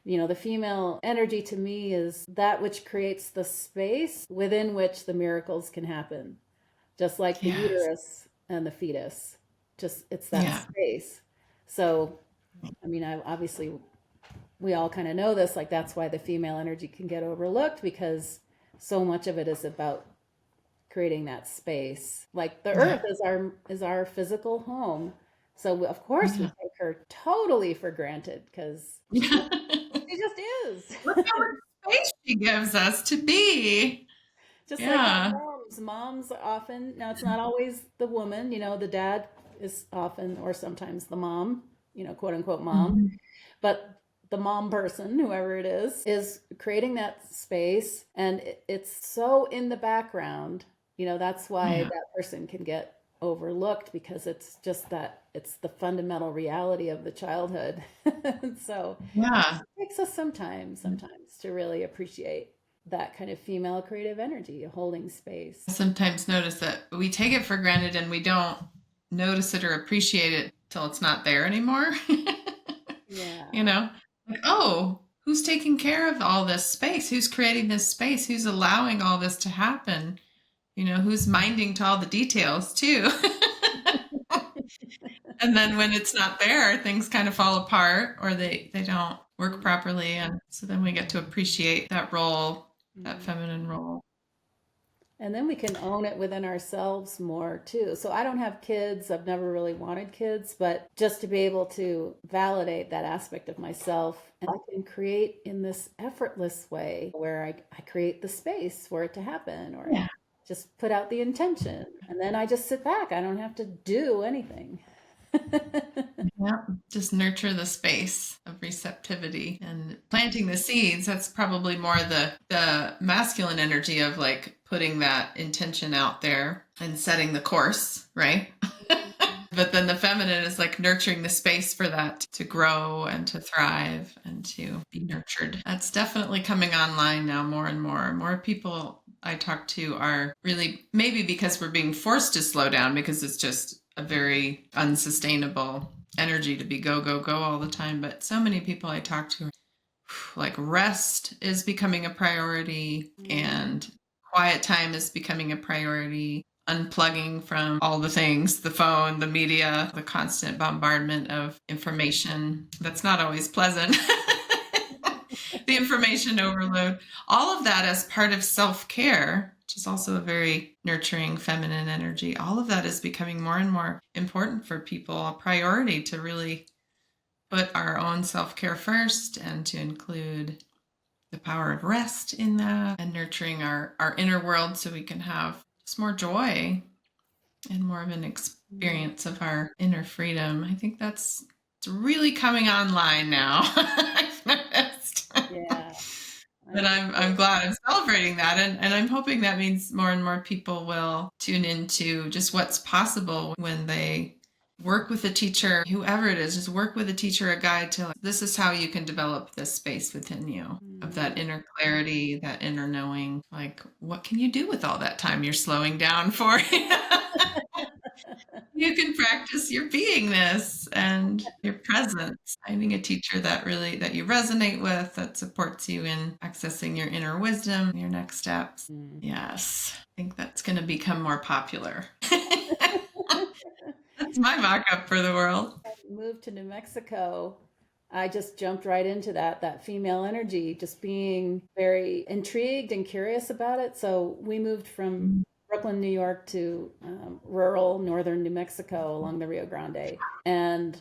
the female energy to me is that which creates the space within which the miracles can happen, just like the Yes. uterus and the fetus. Just it's that Yeah. space. So, I mean, obviously we all kind of know this, like that's why the female energy can get overlooked because so much of it is about creating that space. Like the Yeah. earth is our physical home. So of course we Yeah. take her totally for granted because she just is. Look how much space she gives us to be. Just like Yeah. moms often, now it's not always the woman, the dad is often or sometimes the mom, quote unquote mom, Mhm. but the mom person, whoever it is creating that space and it's so in the background, that's why Yeah. that person can get overlooked because it's just that it's the fundamental reality of the childhood. So Yeah. it takes us some time sometimes to really appreciate that kind of female creative energy, holding space. I sometimes notice that we take it for granted and we don't notice it or appreciate it till it's not there anymore. you Yeah. know, like, oh, who's taking care of all this space? Who's creating this space? Who's allowing all this to happen? Who's minding to all the details too? And then when it's not there, things kind of fall apart or they don't work properly. And so then we get to appreciate that role, that Mhm. feminine role. And then we can own it within ourselves more too. So I don't have kids. I've never really wanted kids, but just to be able to validate that aspect of myself, and I can create in this effortless way where I create the space for it to happen or Yeah. just put out the intention. And then I just sit back. I don't have to do anything. Yeah. Just nurture the space of receptivity and planting the seeds, that's probably more the masculine energy of like putting that intention out there and setting the course, right? But then the feminine is like nurturing the space for that to grow and to thrive and to be nurtured. That's definitely coming online now more and more. More people I talk to are really, maybe because we're being forced to slow down because it's just a very unsustainable energy to be go, go, go all the time. But so many people I talk to, like rest is becoming a priority and quiet time is becoming a priority. Unplugging from all the things, the phone, the media, the constant bombardment of information that's not always pleasant. The information overload, all of that as part of self-care, which is also a very nurturing feminine energy. All of that is becoming more and more important for people, a priority to really put our own self-care first and to include the power of rest in that and nurturing our inner world so we can have just more joy and more of an experience of our inner freedom. I think it's really coming online now. I've noticed. Yeah, I But do I'm too. glad I'm celebrating that, and I'm hoping that means more and more people will tune into just what's possible when they work with a teacher, whoever it is, just work with a teacher, a guide to like, this is how you can develop this space within you of that Mm. inner clarity, that inner knowing. Like, what can you do with all that time you're slowing down for? You can practice your beingness and your presence. Finding a teacher that really that you resonate with, that supports you in accessing your inner wisdom, your next steps. Mm. Yes, I think that's going to become more popular. That's my mock-up for the world. Moved to New Mexico, I just jumped right into that female energy, just being very intrigued and curious about it. So we moved from Brooklyn, New York to rural northern New Mexico along the Rio Grande. And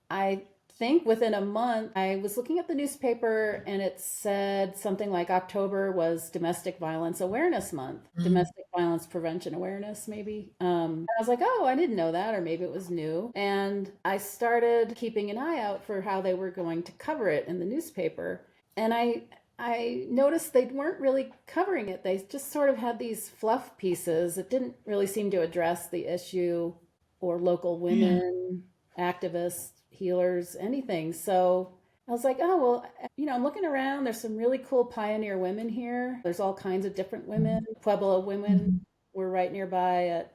I think within a month, I was looking at the newspaper and it said something like October was Domestic Violence Awareness Month, Mm. Domestic Violence Prevention Awareness, maybe. And I was like, oh, I didn't know that, or maybe it was new. And I started keeping an eye out for how they were going to cover it in the newspaper. And I noticed they weren't really covering it. They just sort of had these fluff pieces. It didn't really seem to address the issue or local Yeah. women, activists, healers, anything. So I was like, oh, well, I'm looking around. There's some really cool pioneer women here. There's all kinds of different women. Pueblo women Mhm. were right nearby at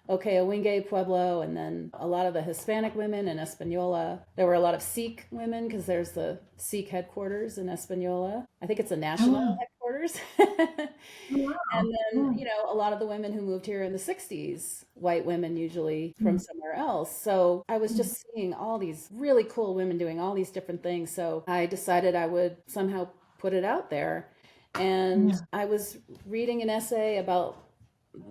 Owinge Pueblo, and then a lot of the Hispanic women in Espanola. There were a lot of Sikh women because there's the Sikh headquarters in Espanola. I think it's a Oh, national wow. headquarters. Oh, wow. And then, Yeah. a lot of the women who moved here in the 60s, white women usually from somewhere else. So I was Mm. just seeing all these really cool women doing all these different things. So I decided I would somehow put it out there. And Yeah. I was reading an essay about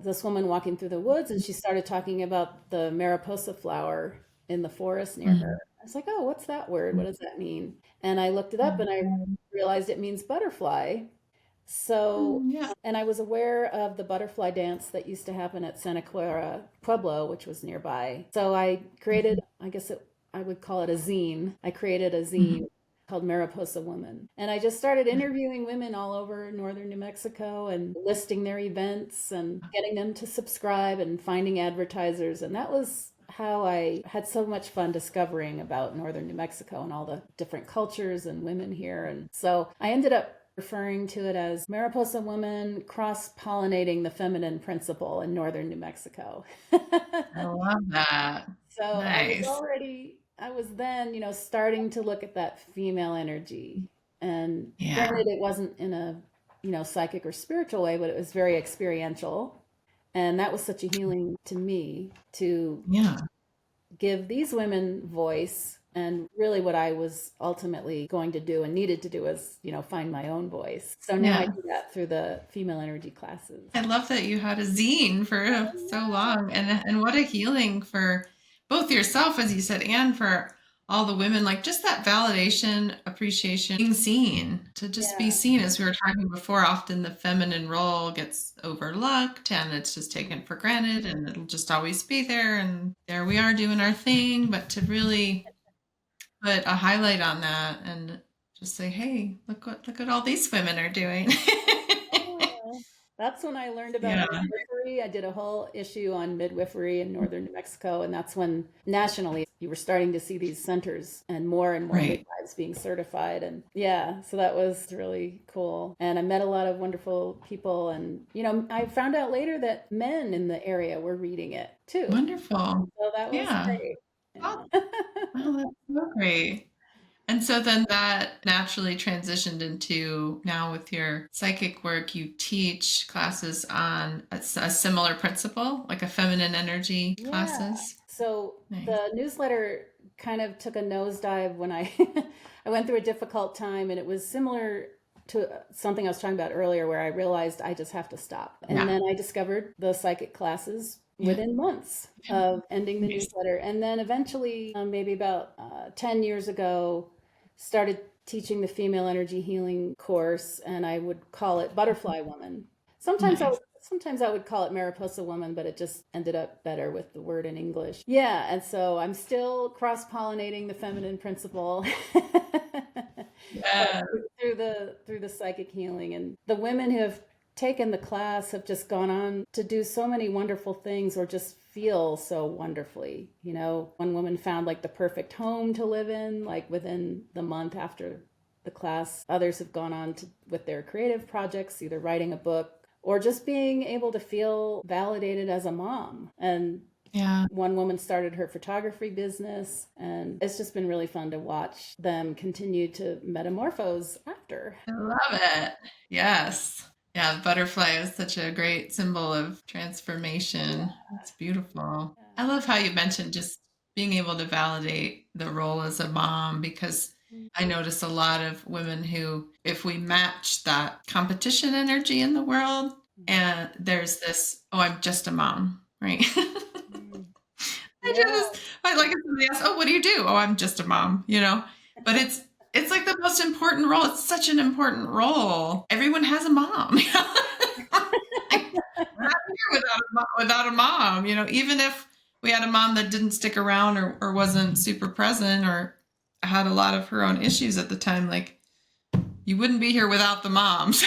this woman walking through the woods, and she started talking about the Mariposa flower in the forest near her. Mm. I was like, oh, what's that word? What does that mean? And I looked it up and I realized it means butterfly. So, Mm, yeah. and I was aware of the butterfly dance that used to happen at Santa Clara Pueblo, which was nearby. So I created, I would call it a zine. I created a Mhm. zine called Mariposa Woman. And I just started interviewing women all over northern New Mexico and listing their events and getting them to subscribe and finding advertisers. And that was how I had so much fun discovering about northern New Mexico and all the different cultures and women here. And so I ended up referring to it as Mariposa Woman cross pollinating the feminine principle in northern New Mexico. I love that. So Nice. I was then, starting to look at that female energy. And Yeah. granted, it wasn't in a, psychic or spiritual way, but it was very experiential. And that was such a healing to me to Yeah. give these women voice. And really, what I was ultimately going to do and needed to do is, find my own voice. So now I Yeah. do that through the female energy classes. I love that you had a zine for so long and what a healing for both yourself, as you said, and for all the women, like just that validation, appreciation, being seen, to just be Yeah. seen. As we were talking before, often the feminine role gets overlooked and it's just taken for granted and it'll just always be there. And there we are doing our thing. But to really put a highlight on that and just say, hey, look what all these women are doing. Yeah. That's when I learned about Yeah, midwifery. I did a whole issue on midwifery in northern New Mexico, and that's when nationally you were starting to see these centers and more right. midwives being certified. And yeah, so that was really cool. And I met a lot of wonderful people. And, I found out later that men in the area were reading it too. Wonderful. So that was Yeah. great. Oh, Yeah. oh, that's so great. And so then that naturally transitioned into now with your psychic work, you teach classes on a similar principle, like a feminine energy Yeah. classes. So Nice. the newsletter kind of took a nosedive when I I went through a difficult time, and it was similar to something I was talking about earlier where I realized I just have to stop. And Yeah. then I discovered the psychic classes Yeah. within months of ending the Nice. newsletter. And then eventually, maybe about 10 years ago, started teaching the female energy healing course, and I would call it Butterfly Woman. Sometimes I Nice. would sometimes I would call it Mariposa Woman, but it just ended up better with the word in English. Yeah, and so I'm still cross-pollinating the feminine principle. But Yeah. through the psychic healing, and the women who have taken the class have just gone on to do so many wonderful things or just feel so wonderfully. One woman found like the perfect home to live in like within the month after the class. Others have gone on to with their creative projects, either writing a book or just being able to feel validated as a mom. And Yeah. one woman started her photography business, and it's just been really fun to watch them continue to metamorphose after. I love it. Yes. Yeah, the butterfly is such a great symbol of transformation. It's beautiful. I love how you mentioned just being able to validate the role as a mom because I notice a lot of women who, if we match that competition energy in the world, and there's this, oh, I'm just a mom, right? I Yeah. just, I like if somebody asks, "Oh, what do you do?" "Oh, I'm just a mom," But it's like the most important role. It's such an important role. Everyone has a mom. Like, we're not here without a mom. Even if we had a mom that didn't stick around or wasn't super present or had a lot of her own issues at the time, like you wouldn't be here without the mom. So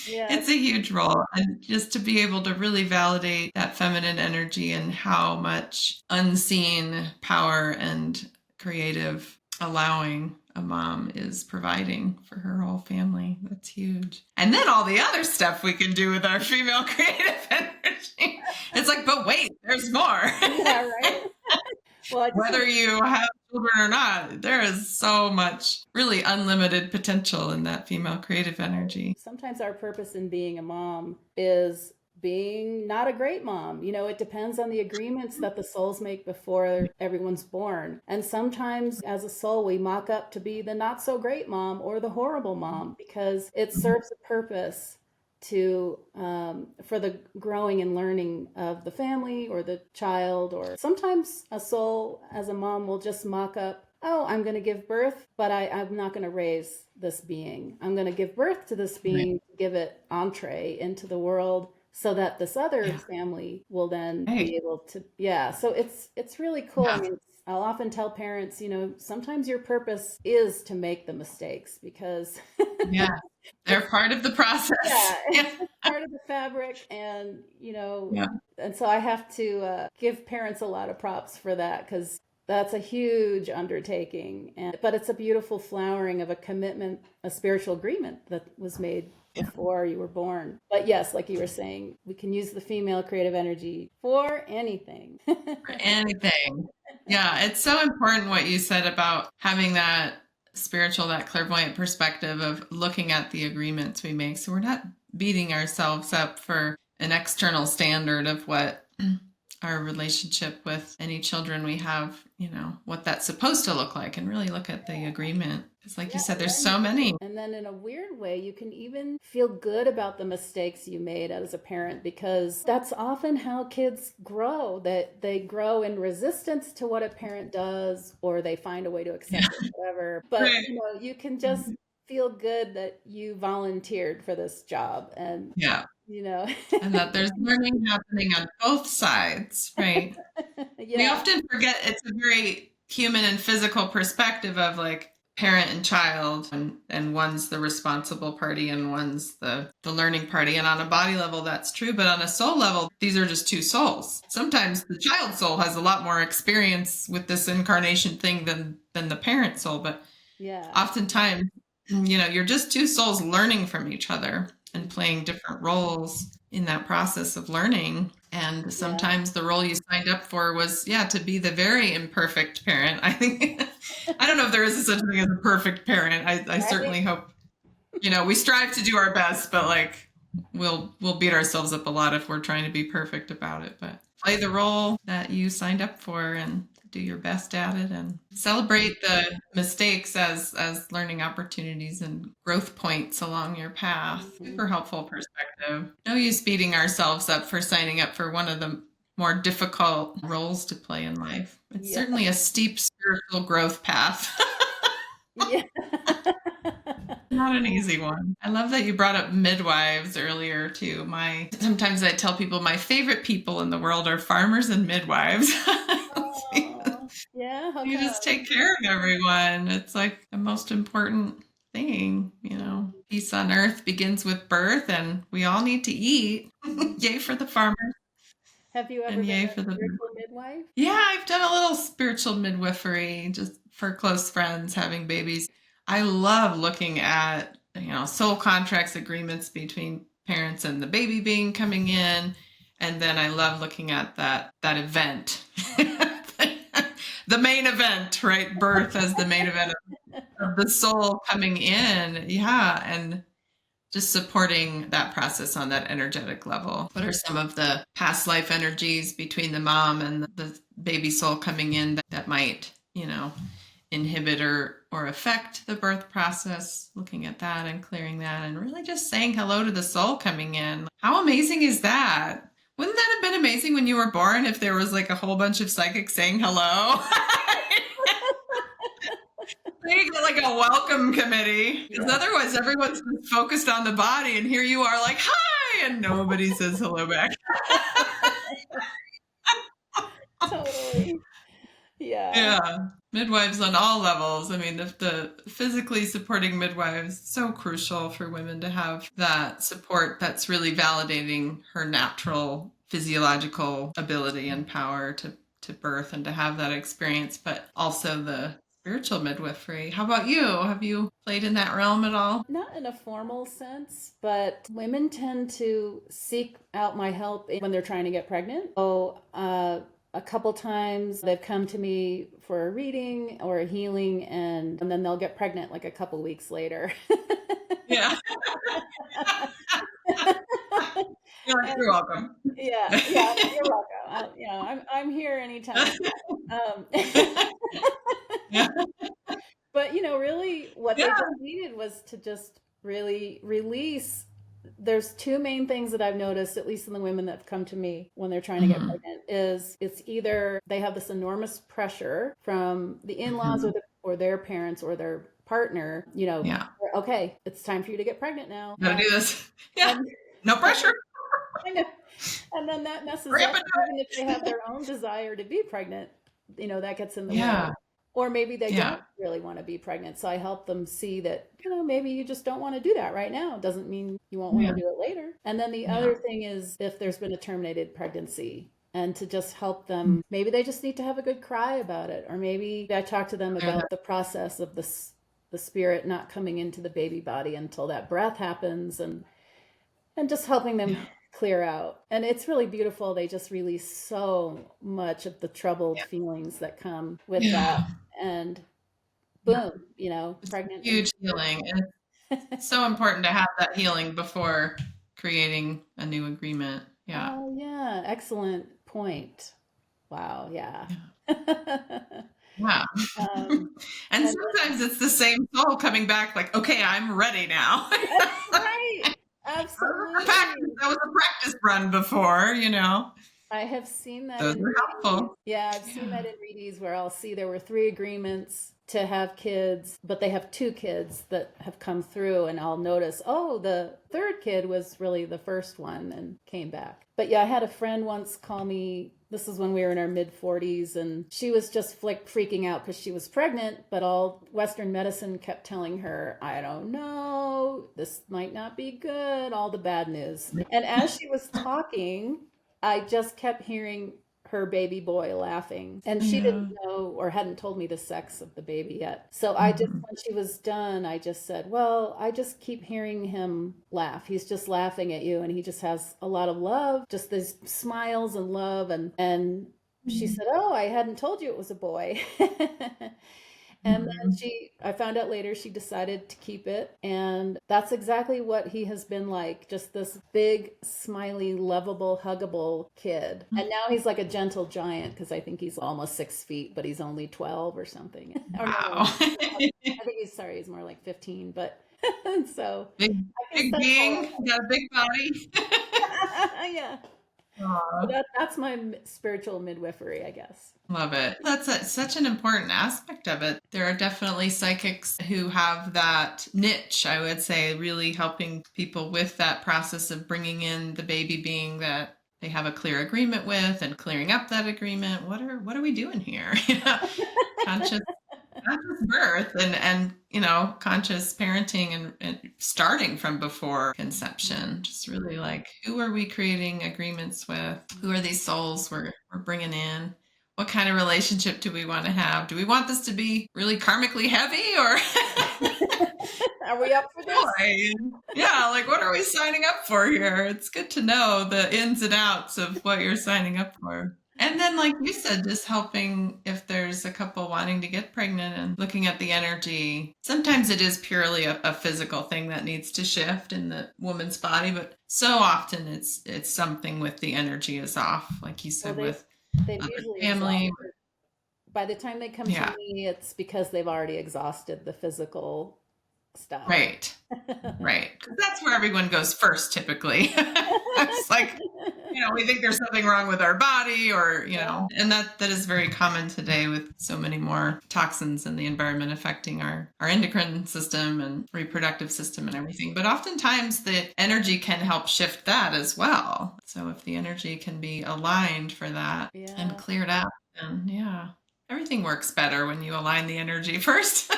Yes. it's a huge role. And just to be able to really validate that feminine energy and how much unseen power and creative allowing a mom is providing for her whole family. That's huge. And then all the other stuff we can do with our female creative energy. It's like, but wait, there's more. Yeah, right. Well, I just Whether you have children or not, there is so much really unlimited potential in that female creative energy. sometimes our purpose in being a mom is being not a great mom. It depends on the agreements that the souls make before everyone's born. And sometimes as a soul, we mock up to be the not so great mom or the horrible mom because it serves a purpose to for the growing and learning of the family or the child. Or sometimes a soul as a mom will just mock up, oh, I'm going to give birth, but I'm not going to raise this being. I'm going to give birth to this Right. being to give it entree into the world so that this other Yeah. family will then Hey. be able to. Yeah, so it's really cool. I Yeah. mean, I'll often tell parents, sometimes your purpose is to make the mistakes because Yeah. They're it's part of the process. yeah, Yeah. it's part of the fabric. And Yeah. and so I have to give parents a lot of props for that because that's a huge undertaking. But it's a beautiful flowering of a commitment, a spiritual agreement that was made Yeah. before you were born. But yes, like you were saying, we can use the female creative energy for anything. For anything. Yeah. It's so important what you said about having that spiritual, that clairvoyant perspective of looking at the agreements we make. So we're not beating ourselves up for an external standard of what our relationship with any children we have, what that's supposed to look like and really look at the agreement. Because like you Yeah, said, there's so many. and then in a weird way, you can even feel good about the mistakes you made as a parent because that's often how kids grow. That they grow in resistance to what a parent does, or they find a way to accept it, whatever. But Right. you can just feel good that you volunteered for this job, and Yeah. you know, And that there's learning happening on both sides, right? We yeah, often forget it's a very human and physical perspective of like, parent and child, and one's the responsible party and one's the learning party. And on a body level, that's true. But on a soul level, these are just two souls. Sometimes the child soul has a lot more experience with this incarnation thing than the parent soul. But Yeah. oftentimes, you're just two souls learning from each other and playing different roles in that process of learning. And Yeah. sometimes the role you signed up for was, to be the very imperfect parent. I think, I don't know if there is such thing as a perfect parent. I Right? certainly hope, we strive to do our best, but like we'll beat ourselves up a lot if we're trying to be perfect about it. But play the role that you signed up for and do your best at it, and celebrate the mistakes as learning opportunities and growth points along your path. Mhm. Super helpful perspective. No use beating ourselves up for signing up for one of the more difficult roles to play in life. It's Yeah. certainly a steep spiritual growth path. Yeah. Not an easy one. I love that you brought up midwives earlier too. Sometimes I tell people my favorite people in the world are farmers and midwives. Oh, yeah. How You just come? take care of everyone. It's like the most important thing. Peace on earth begins with birth, and we all need to eat. Mhm. Yay for the farmers Have you ever and been yay a for the spiritual midwife? Yeah, I've done a little spiritual midwifery just for close friends having babies. I love looking at, soul contracts, agreements between parents and the baby being coming in. And then I love looking at that event. The main event, right? Birth as the main event of the soul coming in. Yeah. And just supporting that process on that energetic level. What are some of the past life energies between the mom and the baby soul coming in that might, inhibit or affect the birth process? Looking at that and clearing that, and really just saying hello to the soul coming in. How amazing is that? Wouldn't that have been amazing when you were born if there was like a whole bunch of psychics saying hello? They get like a welcome committee, because Yeah. otherwise everyone's just focused on the body, and here you are like, hi, and nobody says hello back. Totally. Yeah. Yeah. Midwives on all levels. I mean, the physically supporting midwives, so crucial for women to have that support that's really validating her natural physiological ability and power to birth and to have that experience, but also the spiritual midwifery. How about you? Have you played in that realm at all? Not in a formal sense, but women tend to seek out my help when they're trying to get pregnant. So, a couple times they've come to me for a reading or a healing, and then they'll get pregnant like a couple weeks later. Yeah. You're And welcome. yeah, yeah, you're welcome. I'm here anytime. Um, Yeah. but really what they Yeah. just needed was to just really release. There's two main things that I've noticed, at least in the women that have come to me when they're trying to get Mhm. pregnant, is it's either they have this enormous pressure from the in-laws Mhm. or their parents or their partner, Yeah. okay, it's time for you to get pregnant now. Gotta do this. Yeah. And, No and pressure. I know. And then that messes Hurry up up, and even if they do have it. their own desire to be pregnant, that gets in the way. Yeah. Or maybe they Yeah. don't really want to be pregnant. So I help them see that, maybe you just don't want to do that right now. Doesn't mean you won't want to Yeah. do it later. And then the Yeah. other thing is if there's been a terminated pregnancy, and to just help them, maybe they just need to have a good cry about it. Or maybe I talk to them Clear about the process of the spirit not coming into the baby body until that breath happens, and just helping them Yeah. clear out. And it's really beautiful. They just release so much of the troubled feelings that come with that. Yeah. And Yeah. boom, It's pregnant and huge healing. And it's so important to have that healing before creating a new agreement. Yeah. oh yeah, excellent point. Wow, yeah. Yeah. Yeah. um, And and sometimes it's the same soul coming back like, okay, I'm ready now. that's right. Absolutely. That was a practice run before. I have seen that Those in are readings. helpful. Yeah, I've seen Yeah. that in readings where I'll see there were three agreements to have kids, but they have two kids that have come through, and I'll notice, oh, the third kid was really the first one and came back. But yeah, I had a friend once call me. This is when we were in our mid 40s, and she was just freaking out because she was pregnant, but all Western medicine kept telling her, I don't know, this might not be good, all the bad news. And as she was talking, I just kept hearing her baby boy laughing. And she didn't Yeah. know or hadn't told me the sex of the baby yet. So I just, Mhm. when she was done, I just said, well, I just keep hearing him laugh. He's just laughing at you, and he just has a lot of love, just these smiles and love. And she said, oh, I hadn't told you it was a boy. And then Mhm. I found out later she decided to keep it. And that's exactly what he has been like, just this big, smiley, lovable, huggable kid. And now he's like a gentle giant because I think he's almost 6 feet, but he's only 12 or something. Or no, Wow. I think sorry, he's more like 15. But so Big, I guess big that's being, how got a big body. yeah. So Aw, that's my spiritual midwifery, I guess. love it. That's such an important aspect of it. There are definitely psychics who have that niche, I would say, really helping people with that process of bringing in the baby being that they have a clear agreement with and clearing up that agreement. What are we doing here? Conscious conscious birth and conscious parenting and starting from before conception, just really like, who are we creating agreements with, who are these souls we're bringing in, what kind of relationship do we want to have, do we want this to be really karmically heavy or Are we up for this? joy? Yeah, like, what are we signing up for here? It's good to know the ins and outs of what you're signing up for. And then, like you said, just helping if there's a couple wanting to get pregnant and looking at the energy. Sometimes it is purely a physical thing that needs to shift in the woman's body, but so often it's something with the energy is off, like you Well, said, with they've other usually family. exhausted. By the time they come to Yeah, me, it's because they've already exhausted the physical stuff. right. Right. 'Cause that's where everyone goes first typically. It's like, we think there's something wrong with our body or, Yeah. and that is very common today with so many more toxins in the environment affecting our endocrine system and reproductive system and everything. But oftentimes the energy can help shift that as well. So if the energy can be aligned for that and Yeah. cleared out, then yeah, everything works better when you align the energy first.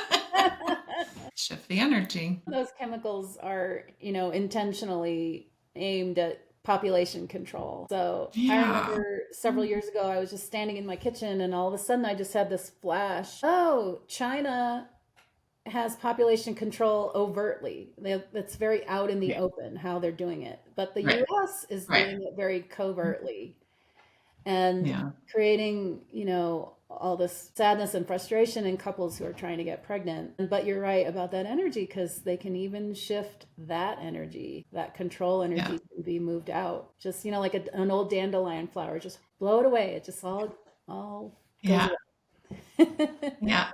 Shift the energy. Those chemicals are, intentionally aimed at population control. So I Yeah. remember several years ago, I was just standing in my kitchen, and all of a sudden I just had this flash. Oh, China has population control overtly. That's very out in the Yeah. open how they're doing it. But the Right. US is Right. doing it very covertly and Yeah. creating, all this sadness and frustration in couples who are trying to get pregnant. But you're right about that energy because they can even shift that energy. That control Yeah. energy can be moved out. Just, like an old dandelion flower, just blow it away. It just all goes Yeah. away. Yeah.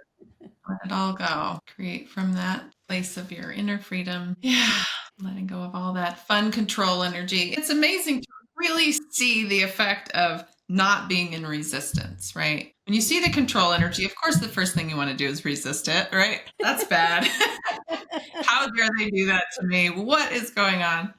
Let it all go. Create from that place of your inner freedom. Yeah. Letting go of all that fun control energy. It's amazing to really see the effect of not being in resistance, right? When you see the control energy, of course, the first thing you want to do is resist it, right? That's bad. How dare they do that to me? What is going on?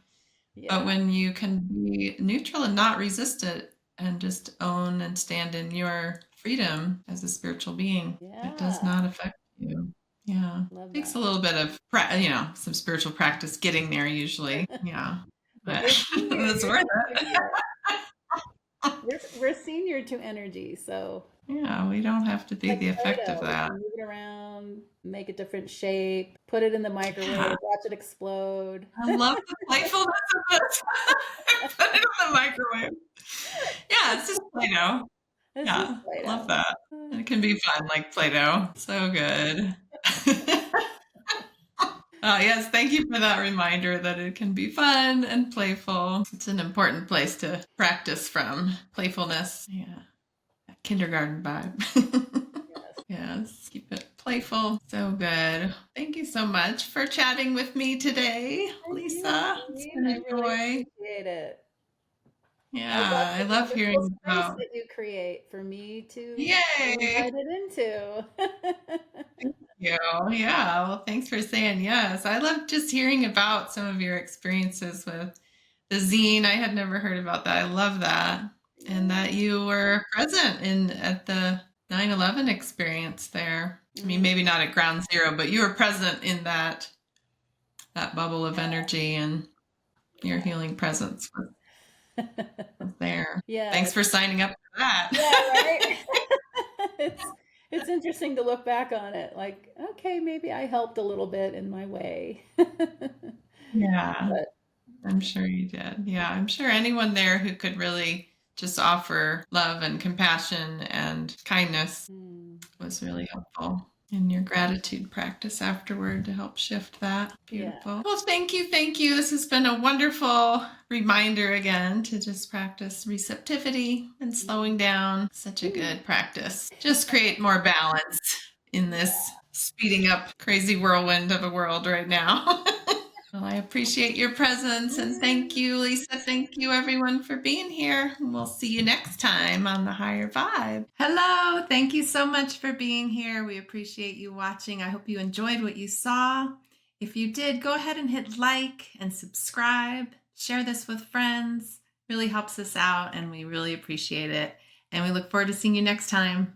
But Yeah. when you can be neutral and not resist it and just own and stand in your freedom as a spiritual being, it does Yeah. not affect you. Yeah. Love Takes that. a little bit of, some spiritual practice getting there usually. Yeah. But But you're senior. it's You're worth senior. it. We're senior to energy, so Yeah. We don't have to be like the effect of Play-Doh. We that. can move it around, make a different shape, put it in the Yeah. microwave, watch it explode. I love the playfulness of this. Put it in the microwave. Yeah. It's just Play-Doh. This is Yeah, love Play-Doh. that. It can be fun like Play-Doh. So good. Yes, thank you for that reminder that it can be fun and playful. It's an important place to practice from. Playfulness. Yeah, that kindergarten vibe. Yes. Yes, keep it playful. So good. Thank you so much for chatting with me today, Thank you, Lisa. It's Jean. been I a really joy. appreciate it. Yeah, I the love wonderful hearing space about. that you create for me to be Yay! invited into. Thank you. Yeah, well, thanks for saying yes. I love just hearing about some of your experiences with the zine. I had never heard about that. I love that. And that Yeah. you were present in at the 9/11 experience there. I mean, Mm, maybe not at ground zero, but you were present in that bubble of energy, and your yeah. healing presence was there. Yeah. Thanks for signing up for Yeah, that. right. It's it's interesting to look back on it like, okay, maybe I helped a little bit in my way. Yeah. But I'm sure you did. Yeah, I'm sure anyone there who could really just offer love and compassion and kindness mm, was really helpful in your gratitude practice afterward to help shift that. yeah. Beautiful. Well, thank you. Thank you. This has been a wonderful reminder again to just practice receptivity and slowing down. Such a Mm. good practice. Just create more balance in this speeding up crazy whirlwind of a world right now. Well, I appreciate your presence and thank Yeah. you, Lisa. Thank you, everyone, for being here. We'll see you next time on The Higher Vibe. Hello. Thank you so much for being here. We appreciate you watching. I hope you enjoyed what you saw. If you did, go ahead and hit like and subscribe. Share this with friends. Really helps us out and we really appreciate it. And we look forward to seeing you next time.